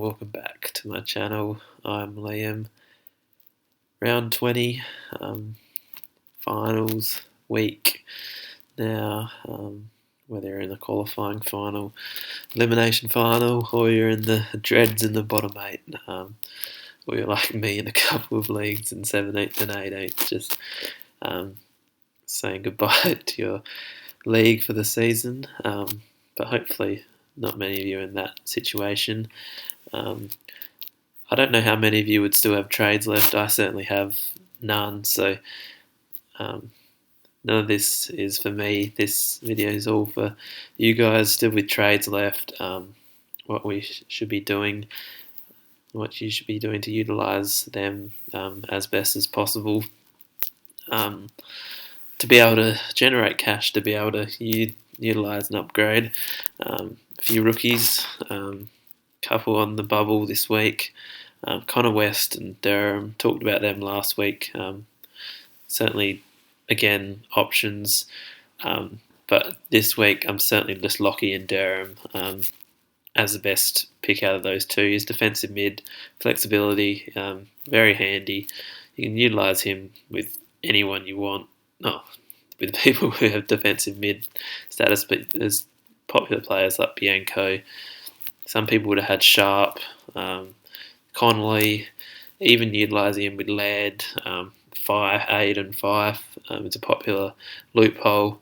welcome back to my channel. I'm Liam. Round 20, finals week now. Whether you're in the qualifying final, elimination final, or you're in the dreads in the bottom 8, or you're like me in a couple of leagues in 17th and 18th, just saying goodbye to your league for the season. But hopefully not many of you in that situation. I don't know how many of you would still have trades left. I certainly have none, so none of this is for me. This video is all for you guys still with trades left. What we should be doing, what you should be doing to utilise them as best as possible, to be able to generate cash, to be able to utilise and upgrade. A few rookies, couple on the bubble this week. Connor West and Durham, talked about them last week. Certainly, again, options. But this week, I'm certainly just Lockie and Durham as the best pick out of those two. His defensive mid, flexibility, very handy. You can utilise him with anyone you want. No, with people who have defensive mid status, but there's popular players like Bianco. Some people would have had Sharp, Connolly, even utilising him with Laird, 5, 8 and 5. It's a popular loophole.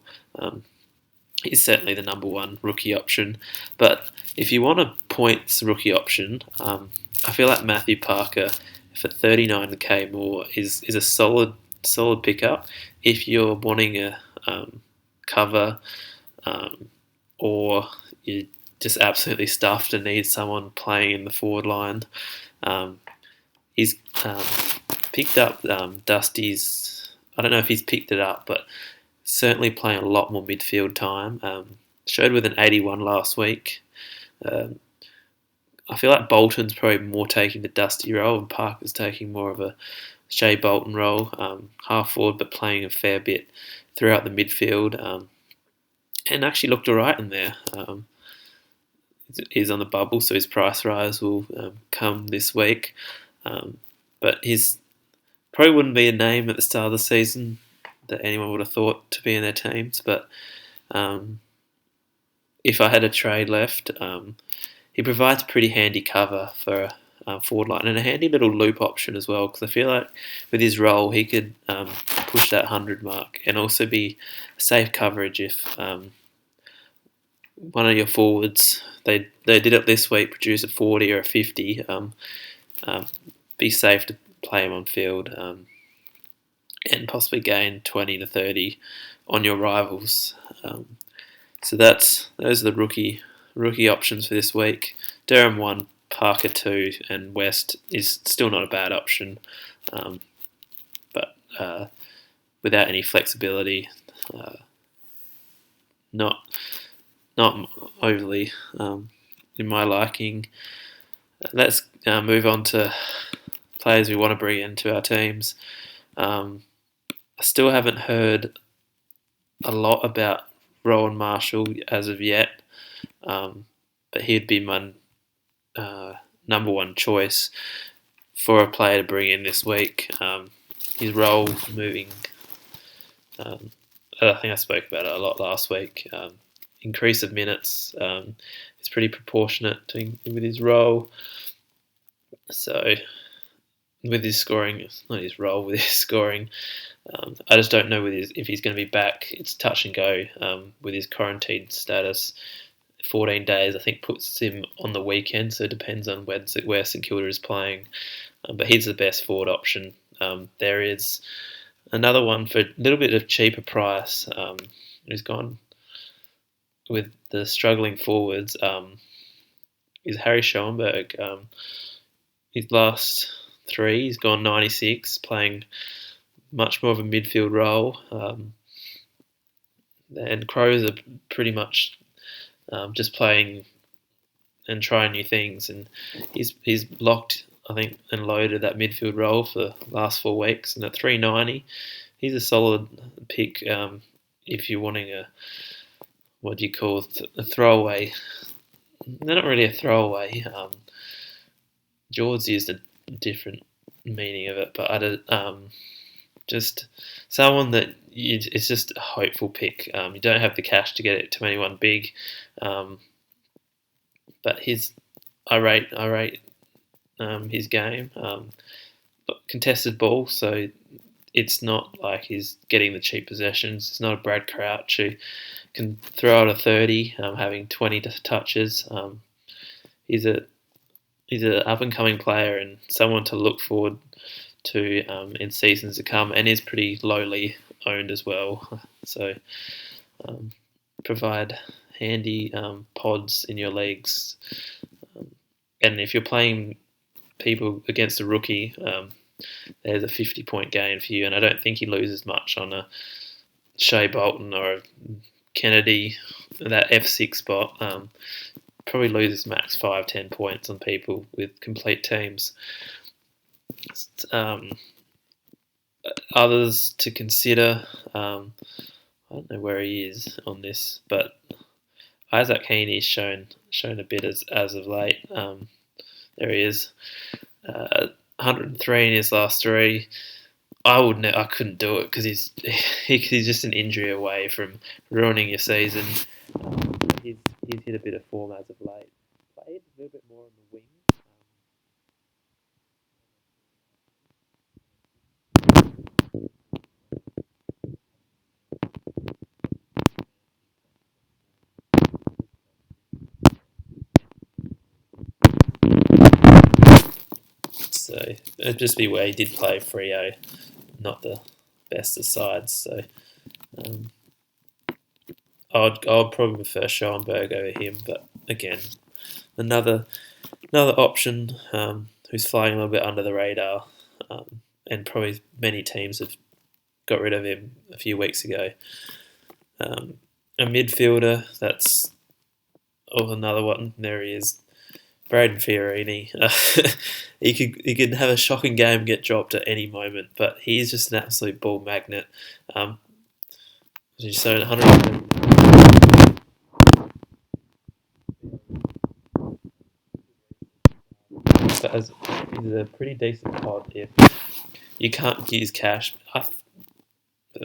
He's certainly the number one rookie option. But if you want a points rookie option, I feel like Matthew Parker for 39k more is a solid pickup if you're wanting a cover, or you're just absolutely stuffed and need someone playing in the forward line. He's picked up Dusty's. I don't know if he's picked it up, but certainly playing a lot more midfield time. Showed with an 81 last week. I feel like Bolton's probably more taking the Dusty role, and Parker's taking more of a Shea Bolton role, half forward, but playing a fair bit throughout the midfield, and actually looked alright in there. He's on the bubble, so his price rise will come this week. But his probably wouldn't be a name at the start of the season that anyone would have thought to be in their teams. But if I had a trade left, he provides pretty handy cover for forward line and a handy little loop option as well. Because I feel like with his role, he could push that 100 mark and also be safe coverage if one of your forwards, they did it this week, produce a 40 or a 50, be safe to play him on field, and possibly gain 20 to 30 on your rivals. So those are the rookie options for this week. Durham 1, Parker 2, and West is still not a bad option, but without any flexibility, not overly in my liking. Let's move on to players we want to bring into our teams. I still haven't heard a lot about Rowan Marshall as of yet, but he'd be my number one choice for a player to bring in this week. His role moving, I think I spoke about it a lot last week. Increase of minutes is pretty proportionate with his role. So with his scoring, not his role, with his scoring, I just don't know if he's going to be back. It's touch and go with his quarantine status. 14 days, I think, puts him on the weekend, so it depends on where St Kilda is playing. But he's the best forward option. There is another one for a little bit of cheaper price. Who's gone with the struggling forwards, is Harry Schoenberg. His last 3, he's gone 96, playing much more of a midfield role. And Crows are pretty much just playing and trying new things. And he's locked, I think, and loaded that midfield role for the last 4 weeks. And at 390, he's a solid pick if you're wanting a throwaway. They're not really a throwaway. George used a different meaning of it, but just someone that it's just a hopeful pick. You don't have the cash to get it to anyone big, um, but I rate his game. Contested ball, so it's not like he's getting the cheap possessions. It's not a Brad Crouch who can throw out a 30, having 20 touches. He's a he's an up and coming player and someone to look forward to in seasons to come, and is pretty lowly owned as well. So um, provide handy pods in your leagues, um, and if you're playing people against a rookie, there's a 50-point gain for you, and I don't think he loses much on a Shea Bolton or a Kennedy, that F6 spot. Probably loses max 5-10 points on people with complete teams. Um, Others to consider, I don't know where he is on this, but Isaac Heaney's shown a bit as of late. There he is, 103 in his last three. I couldn't do it because he's just an injury away from ruining your season. He's hit a bit of form as of late. Played a little bit more on the wing. So it'd just be where he did play Freo, not the best of sides. So um, I'd probably prefer Schoenberg over him, but again, another option who's flying a little bit under the radar, and probably many teams have got rid of him a few weeks ago. A midfielder, that's another one. There he is, Braden Fiorini. He could have a shocking game and get dropped at any moment, but he's just an absolute ball magnet. So 100. But as he's a pretty decent pod if you can't use cash.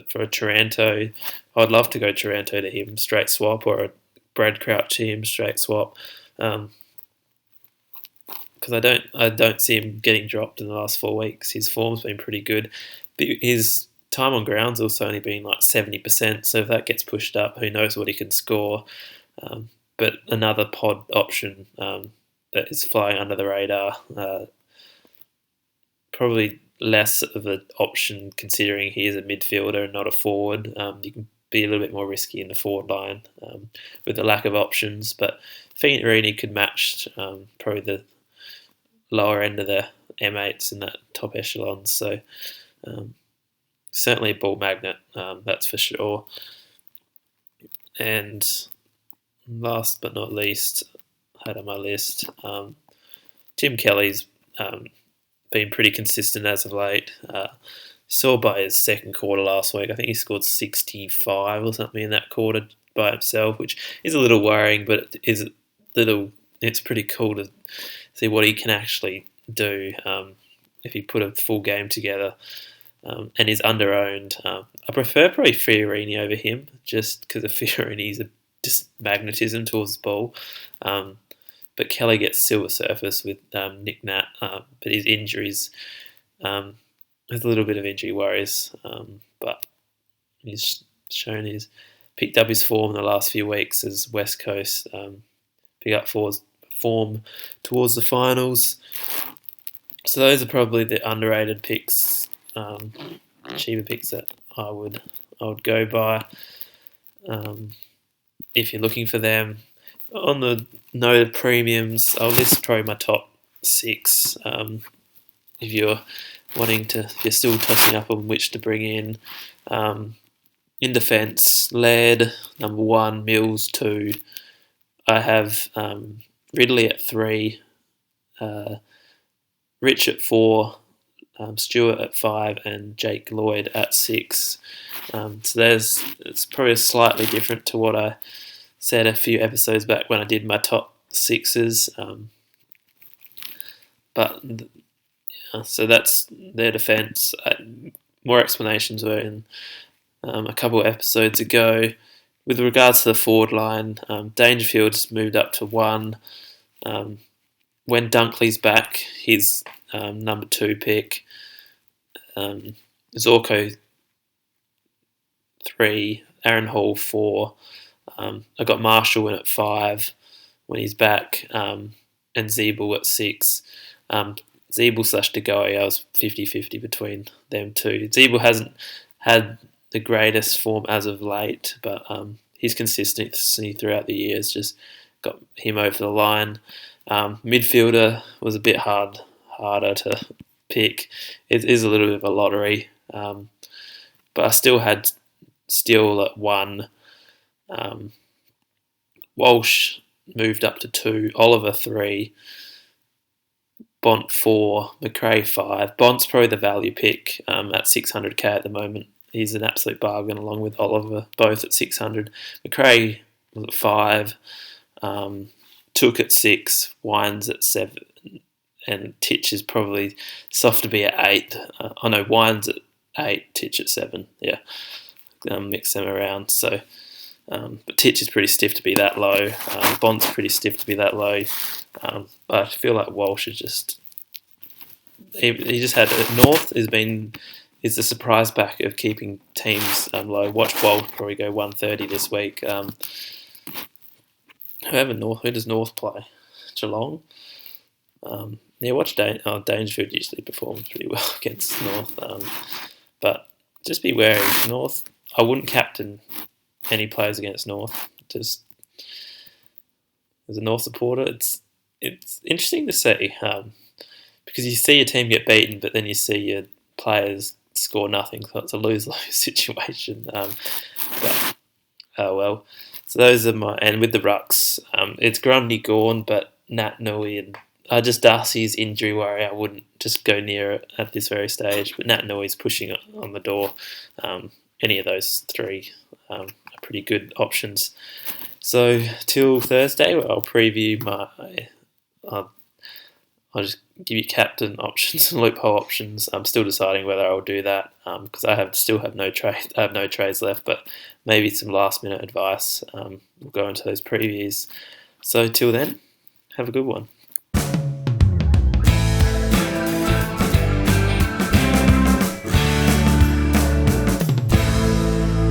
For a Taranto, I'd love to go Taranto to him straight swap, or a Brad Crouch to him straight swap. Because I don't see him getting dropped in the last 4 weeks. His form's been pretty good, but his time on ground's also only been like 70%. So if that gets pushed up, who knows what he can score? But another pod option that is flying under the radar. Probably less of an option considering he is a midfielder and not a forward. You can be a little bit more risky in the forward line with the lack of options, but Fiorini could match probably the lower end of the M8s in that top echelon. So certainly a ball magnet, that's for sure. And last but not least, I had on my list, Tim Kelly's been pretty consistent as of late. Saw by his second quarter last week, I think he scored 65 or something in that quarter by himself, which is a little worrying, but it's pretty cool to see what he can actually do if he put a full game together, and is under-owned. I prefer probably Fiorini over him, just because of Fiorini's just magnetism towards the ball. But Kelly gets silver surface with Nick Nat, but his injuries, there's a little bit of injury worries, but he's picked up his form in the last few weeks as West Coast pick up form towards the finals. So those are probably the underrated picks, cheaper picks that I would go by if you're looking for them. On the note of premiums, I'll list probably my top 6. If you're still tossing up on which to bring in. In defence, Laird, number 1, Mills 2. I have Ridley at 3, Rich at 4, Stewart at 5, and Jake Lloyd at 6. So it's probably slightly different to what I said a few episodes back when I did my top 6s. But so that's their defence. More explanations were in a couple of episodes ago. With regards to the forward line, Dangerfield's moved up to 1. When Dunkley's back, he's number 2 pick. Zorko 3, Aaron Hall 4. I got Marshall in at 5 when he's back, and Zeeble at 6. Zeeble/DeGoey, I was 50-50 between them two. Zeeble hasn't had the greatest form as of late, but his consistency throughout the years just got him over the line. Midfielder was a bit harder to pick. It is a little bit of a lottery, but I still had Steele at 1. Walsh moved up to 2. Oliver 3. Bont 4. McRae 5. Bont's probably the value pick at 600k at the moment. He's an absolute bargain along with Oliver, both at 600. McRae was at 5. Took at 6. Wines at 7. And Titch is probably soft to be at 8. I know Wines at 8, Titch at 7. Yeah, mix them around. So, but Titch is pretty stiff to be that low. Bond's pretty stiff to be that low. But I feel like Walsh is just he just had North is the surprise back of keeping teams low. Watch Walsh probably go 130 this week. Who does North play? Geelong. Watch Dangerfield usually performs pretty well against North. But just be wary. North, I wouldn't captain any players against North. Just as a North supporter, it's interesting to see because you see your team get beaten, but then you see your players score nothing. So it's a lose-lose situation. But oh well. So those are and with the rucks, it's Grundy gone, but Nat Nui and just Darcy's injury worry. I wouldn't just go near it at this very stage. But Nat Nui's pushing on the door. Any of those 3 are pretty good options. So till Thursday, I'll preview my. I'll just give you captain options and loophole options. I'm still deciding whether I'll do that because I still have no trade. I have no trades left, but maybe some last minute advice. We'll go into those previews. So till then, have a good one.